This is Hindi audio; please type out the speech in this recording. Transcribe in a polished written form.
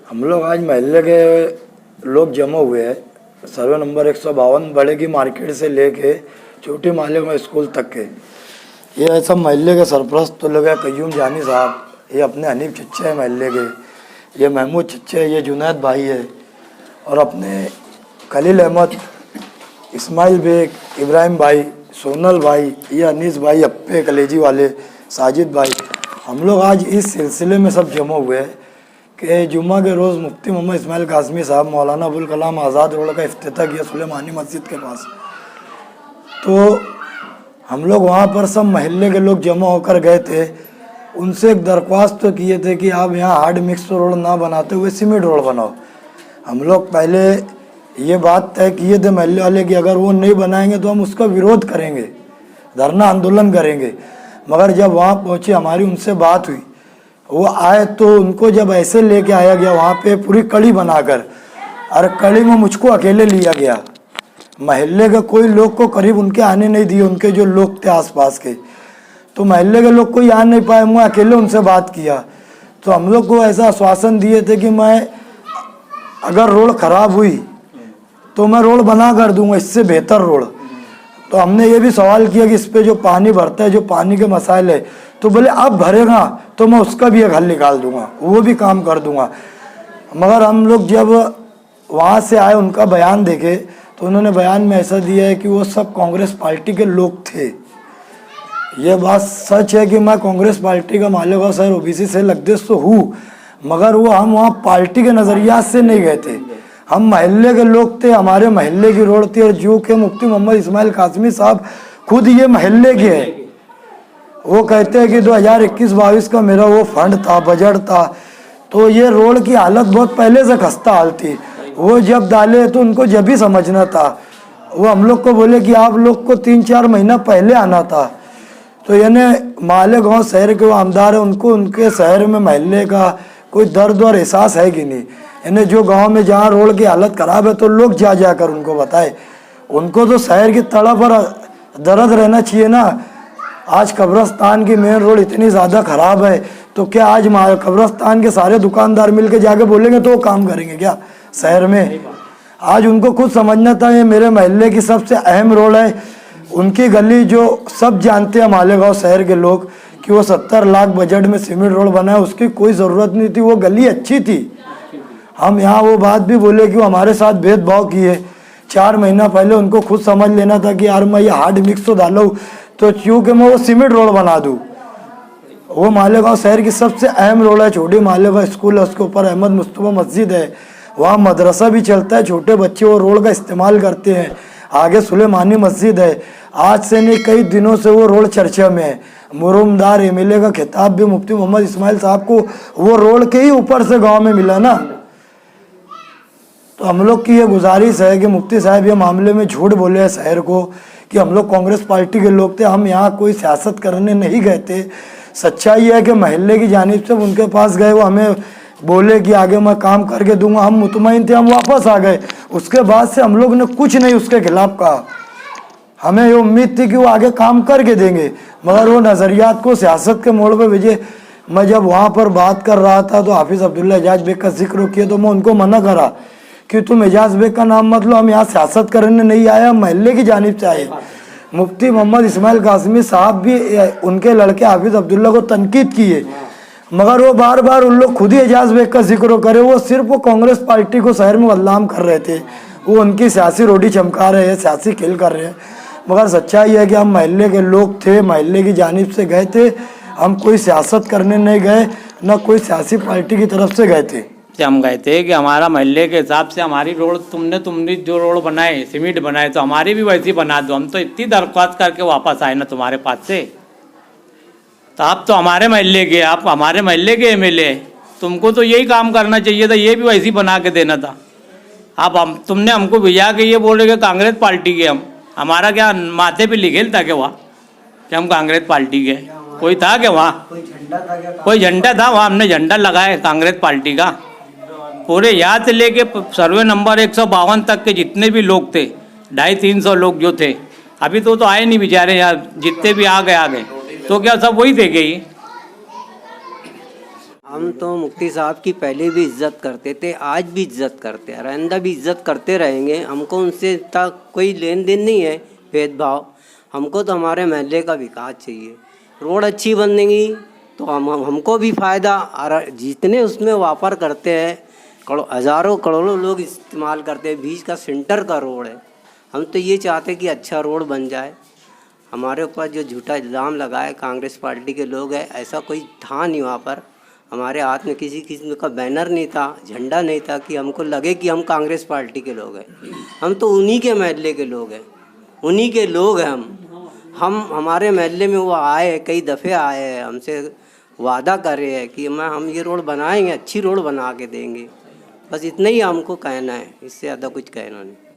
हम लोग आज महल्ले के लोग जमा हुए हैं। सर्वे नंबर 152 बड़े की मार्केट से लेके छोटी माले स्कूल तक के। ये सब महल्ले के सरपरस्त तो लोग हैं, कयूम जानी साहब, ये अपने हनीफ चच्चे हैं महल्ले के, ये महमूद चच्चे, ये जुनैद भाई है, और अपने खलील अहमद, इस्माइल बेग, इब्राहिम भाई, सोनल भाई, ये अनीस भाई, अप्पे कलेजी वाले, साजिद भाई। हम लोग आज इस सिलसिले में सब जमा हुए हैं कि जुम्मा के रोज़ मुफ्ती मोहम्मद इस्माइल काज़मी साहब मौलाना अबुल कलाम आज़ाद रोड का इफ्तिताह किया सुलेमानी मस्जिद के पास। तो हम लोग वहाँ पर सब महल्ले के लोग जमा होकर गए थे। उनसे एक दरख्वास्त तो किए थे कि आप यहाँ हार्ड मिक्स रोड ना बनाते हुए सीमेंट रोड बनाओ। हम लोग पहले ये बात तय किए थे महल्ले वाले कि अगर वो नहीं बनाएंगे तो हम उसका विरोध करेंगे, धरना आंदोलन करेंगे। मगर जब वहाँ पहुँचे, हमारी उनसे बात हुई, वो आए तो उनको जब ऐसे लेके आया गया वहाँ पे पूरी कड़ी बनाकर, और कड़ी में मुझको अकेले लिया गया। महल्ले के कोई लोग को करीब उनके आने नहीं दिए, उनके जो लोग थे आसपास के, तो महल्ले के लोग कोई आ नहीं पाए। मैं अकेले उनसे बात किया तो हम लोग को ऐसा आश्वासन दिए थे कि मैं अगर रोड ख़राब हुई तो मैं रोड बना कर दूंगा, इससे बेहतर रोड। तो हमने ये भी सवाल किया कि इस पे जो पानी भरता है, जो पानी के मसाइल है, तो बोले आप भरेगा तो मैं उसका भी एक हल निकाल दूंगा, वो भी काम कर दूंगा। मगर हम लोग जब वहाँ से आए, उनका बयान देखे तो उन्होंने बयान में ऐसा दिया है कि वो सब कांग्रेस पार्टी के लोग थे। ये बात सच है कि मैं कांग्रेस पार्टी का मालेगांव शहर ओबीसी से लगदेश तो हूँ, मगर वो हम वहाँ पार्टी के नज़रिया से नहीं गए थे। हम महल्ले के लोग थे, हमारे महल्ले की रोड थी, और जो कि मुफ्ती मोहम्मद इस्माइल काज़मी साहब खुद ये महल्ले के हैं। वो कहते हैं कि 2021-22 का मेरा वो फंड था, बजट था, तो ये रोड की हालत बहुत पहले से खस्ता हाल थी। वो जब डाले तो उनको जब भी समझना था। वो हम लोग को बोले कि आप लोग को 3-4 महीना पहले आना था। तो यानी मालेगांव शहर के वो आमदार है, उनको उनके शहर में महल्ले का कोई दर्द और एहसास है कि नहीं। यानी जो गांव में जहाँ रोड की हालत ख़राब है तो लोग जा जाकर उनको बताए। उनको तो शहर की तड़प और दर्द रहना चाहिए ना। आज कब्रस्तान की मेन रोड इतनी ज़्यादा ख़राब है तो क्या आज कब्रस्तान के सारे दुकानदार मिल के जाके बोलेंगे तो वो काम करेंगे क्या शहर में? आज उनको खुद समझना था ये मेरे महल्ले की सबसे अहम रोड है। उनकी गली जो सब जानते हैं मालेगांव शहर के लोग कि वो 70 लाख बजट में सीमेंट रोड बना है, उसकी कोई ज़रूरत नहीं थी, वो गली अच्छी थी। हम यहाँ वो बात भी बोले कि वो हमारे साथ भेदभाव किए। 4 महीना पहले उनको खुद समझ लेना था कि यार मैं ये हार्ड मिक्स तो डालूँ तो क्योंकि मैं वो सीमेंट रोड बना दूँ। वो मालेगांव शहर की सबसे अहम रोड है। छोटी मालेगांव स्कूल है, उसके ऊपर अहमद मुस्तफा मस्जिद है, वहाँ मदरसा भी चलता है, छोटे बच्चे वो रोड का इस्तेमाल करते हैं। आगे सुलेमानी मस्जिद है। आज से नहीं कई दिनों से वो रोड चर्चा में है। मुरुमदार एमएलए का खिताब भी मुफ्ती मोहम्मद इस्माइल साहब को वो रोड के ही ऊपर से गांव में मिला ना। तो हम लोग की ये गुजारिश है कि मुफ्ती साहब ये मामले में झूठ बोले हैं शहर को कि हम लोग कांग्रेस पार्टी के लोग थे, हम यहाँ कोई सियासत करने नहीं गए थे। सच्चाई है कि महल्ले की जानिब से उनके पास गए, वो हमें बोले कि आगे मैं काम करके दूंगा, हम मुतमईन थे, हम वापस आ गए। उसके बाद से हम लोग ने कुछ नहीं उसके खिलाफ कहा। हमें ये उम्मीद थी कि वो आगे काम करके देंगे, मगर वो नज़रियात को सियासत के मोड़ पे भेजे। मैं जब वहाँ पर बात कर रहा था तो हाफिज़ अब्दुल्ला एजाज बेग का जिक्र किया तो मैं उनको मना करा कि तुम एजाज बेग का नाम मत लो, हम यहाँ सियासत करने नहीं आए, हम महल्ले की जानिब से आए। मुफ्ती मोहम्मद इस्माइल काज़मी साहब भी उनके लड़के हाफिज़ अब्दुल्ला को तनकीद किए, मगर वो बार बार उन लोग खुद ही एजाज बेग का जिक्र करे। वो सिर्फ वो कांग्रेस पार्टी को शहर में बदनाम कर रहे थे, वो उनकी सियासी रोटी चमका रहे हैं, सियासी खेल कर रहे हैं। मगर सच्चाई है कि हम महल्ले के लोग थे, महल्ले की जानिब से गए थे, हम कोई सियासत करने नहीं गए, न कोई सियासी पार्टी की तरफ से गए थे। हम गए थे कि हमारा महल्ले के हिसाब से हमारी रोड तुमने जो रोड बनाए, सीमेंट बनाए, तो हमारी भी वैसी बना दो। हम तो इतनी दरख्वास्त करके वापस आए ना तुम्हारे पास से। तो आप तो हमारे महल्ले के, आप हमारे महल्ले के एमएलए, तुमको तो यही काम करना चाहिए था, ये भी वैसी बना के देना था। आप तुमने हमको भेजा के ये बोल रहे कि कांग्रेस पार्टी के, हमारा क्या माथे पे लिखेल था क्या वहाँ कि हम कांग्रेस पार्टी के? कोई था क्या वहाँ? कोई झंडा था वहाँ? हमने झंडा लगाया कांग्रेस पार्टी का। पूरे यहाँ से लेके सर्वे नंबर 152 तक के जितने भी लोग थे, 250-300 लोग जो थे, अभी तो आए नहीं बेचारे यहाँ, जितने भी आ गए तो क्या सब वही थे गई? हम तो मुफ्ती साहब की पहले भी इज्जत करते थे, आज भी इज्जत करते हैं, आइंदा भी इज्जत करते रहेंगे। हमको उनसे तक कोई लेन देन नहीं है, भेदभाव। हमको तो हमारे महल्ले का विकास चाहिए। रोड अच्छी बनेगी तो हमको भी फ़ायदा, और जितने उसमें व्यापार करते हैं हज़ारों करोड़ों लोग इस्तेमाल करते हैं, बीच का सेंटर का रोड है। हम तो ये चाहते हैं कि अच्छा रोड बन जाए। हमारे ऊपर जो झूठा इल्ज़ाम लगाए कांग्रेस पार्टी के लोग हैं, ऐसा कोई था नहीं वहाँ पर। हमारे हाथ में किसी किस्म का बैनर नहीं था, झंडा नहीं था कि हमको लगे कि हम कांग्रेस पार्टी के लोग हैं। हम तो उन्हीं के महल्ले के लोग हैं, उन्हीं के लोग हैं हम हमारे महल्ले में वो आए, कई दफ़े आए हैं, हमसे वादा कर रहे हैं कि हम ये रोड बनाएंगे, अच्छी रोड बना के देंगे। बस इतना ही हमको कहना है, इससे ज़्यादा कुछ कहना नहीं।